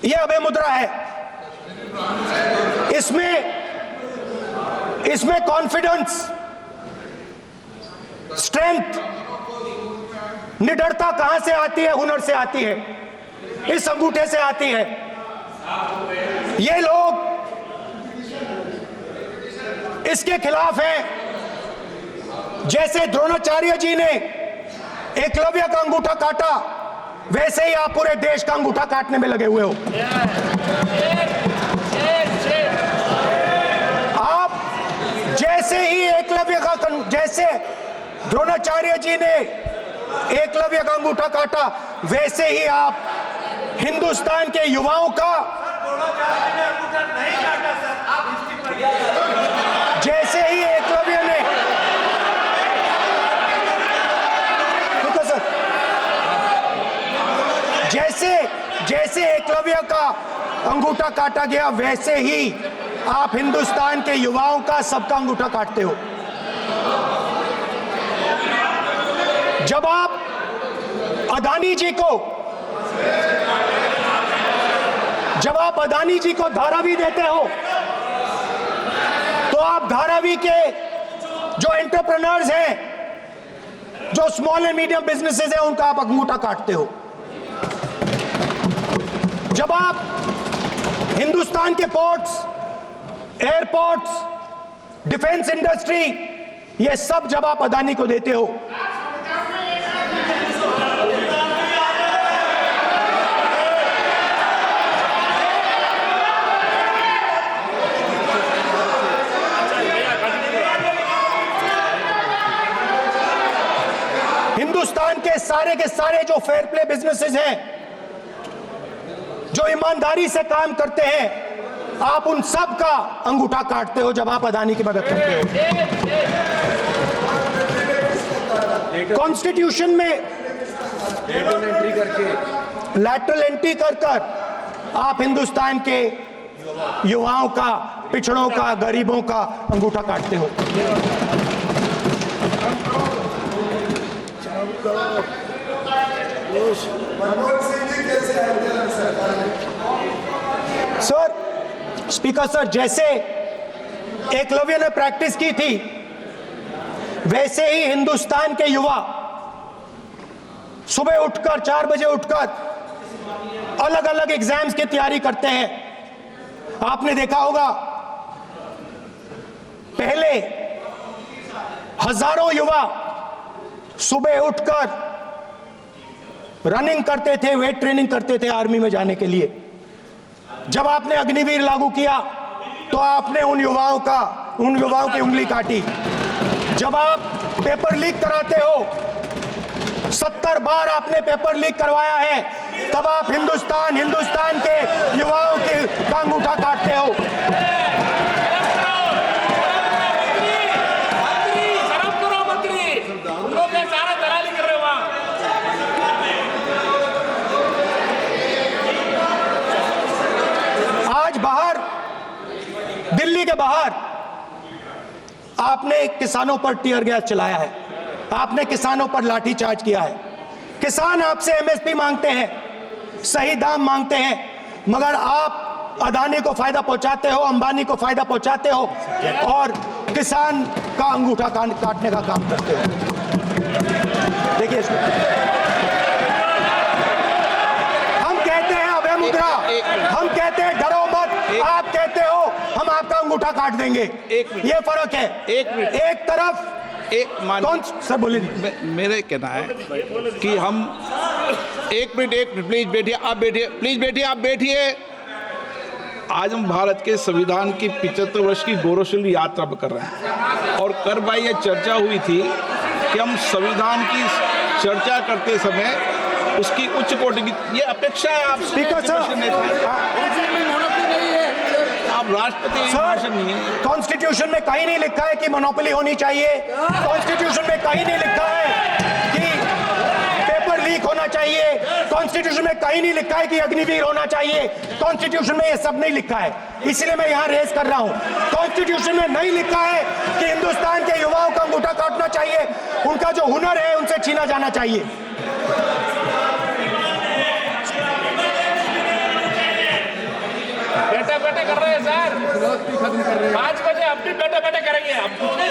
ये अभय मुद्रा है। इसमें कॉन्फिडेंस, स्ट्रेंथ, निडरता कहां से आती है? हुनर से आती है, इस अंगूठे से आती है। ये लोग इसके खिलाफ हैं। जैसे द्रोणाचार्य जी ने एकलव्य का अंगूठा काटा, वैसे ही आप पूरे देश का अंगूठा काटने में लगे हुए हो। आप जैसे ही जैसे द्रोणाचार्य जी ने एकलव्य का अंगूठा काटा, वैसे ही आप हिंदुस्तान के युवाओं का, जैसे ही एकलव्य ने, जैसे एकलव्य का अंगूठा काटा गया, वैसे ही आप हिंदुस्तान के युवाओं का, सबका अंगूठा काटते हो। जब आप अदानी जी को धारावी देते हो, तो आप धारावी के जो एंटरप्रेन्योर्स हैं, जो स्मॉल एंड मीडियम बिजनेसेस हैं, उनका आप अंगूठा काटते हो। जब आप हिंदुस्तान के पोर्ट्स, एयरपोर्ट्स, डिफेंस इंडस्ट्री, ये सब जब आप अदानी को देते हो, हिंदुस्तान के सारे जो फेयर प्ले बिजनेसेस हैं, जो ईमानदारी से काम करते हैं, आप उन सब का अंगूठा काटते हो जब आप अदानी की मदद करते हो। कॉन्स्टिट्यूशन में लैटरल एंट्री कर आप हिंदुस्तान के युवाओं का, पिछड़ों का, गरीबों का अंगूठा काटते हो। सर, स्पीकर सर, जैसे एकलव्य ने प्रैक्टिस की थी, वैसे ही हिंदुस्तान के युवा सुबह उठकर 4 बजे उठकर अलग अलग एग्जाम्स की तैयारी करते हैं। आपने देखा होगा, पहले हजारों युवा सुबह उठकर रनिंग करते थे, वेट ट्रेनिंग करते थे आर्मी में जाने के लिए। जब आपने अग्निवीर लागू किया, तो आपने उन युवाओं की उंगली काटी। जब आप पेपर लीक कराते हो, 70 बार आपने पेपर लीक करवाया है, तब आप हिंदुस्तान के युवाओं के का अंगूठा काटते हो। आज बाहर, दिल्ली के बाहर आपने किसानों पर टीयर गैस चलाया है, आपने किसानों पर लाठीचार्ज किया है। किसान आपसे एमएसपी मांगते हैं, सही दाम मांगते हैं, मगर आप अदानी को फायदा पहुंचाते हो, अंबानी को फायदा पहुंचाते हो और किसान का अंगूठा काटने का काम करते हो। देखिए इसको हम कहते हैं अभय मुद्रा, हम कहते हैं डरो मत, आप कहते हो हम आपका अंगूठा काट देंगे। ये फर्क है। एक तरफ कौन सर बोलिए। मेरे कहना है कि हम एक मिनट प्लीज बैठिए, आप बैठिए, प्लीज बैठिए, आप बैठिए। आज हम भारत के संविधान की 75 वर्ष की गौरवशाली यात्रा कर रहे हैं और कर भाई ये चर्चा हुई थी कि हम संविधान की चर्चा करते समय उसकी उच्च कोटि की ये अपेक्षा है। आप स्पीकर सर, आप राष्ट्रपति भाषण नहीं है। कॉन्स्टिट्यूशन में कहीं नहीं लिखा है कि मोनोपोली होनी चाहिए। कॉन्स्टिट्यूशन में कहीं नहीं लिखा है कि पेपर लीक होना चाहिए। कॉन्स्टिट्यूशन में कहीं नहीं लिखा है कि अग्निवीर होना चाहिए। कॉन्स्टिट्यूशन में ये सब नहीं लिखा है, इसलिए मैं यहाँ रेस कर रहा हूँ। कॉन्स्टिट्यूशन में नहीं लिखा है कि हिंदुस्तान के युवाओं का अंगूठा काटना चाहिए, उनका जो हुनर है उनसे छीना जाना चाहिए। बैठे कर रहे हैं सर। 5 बजे अब भी बैठे बैठे करेंगे, अब कुछ नहीं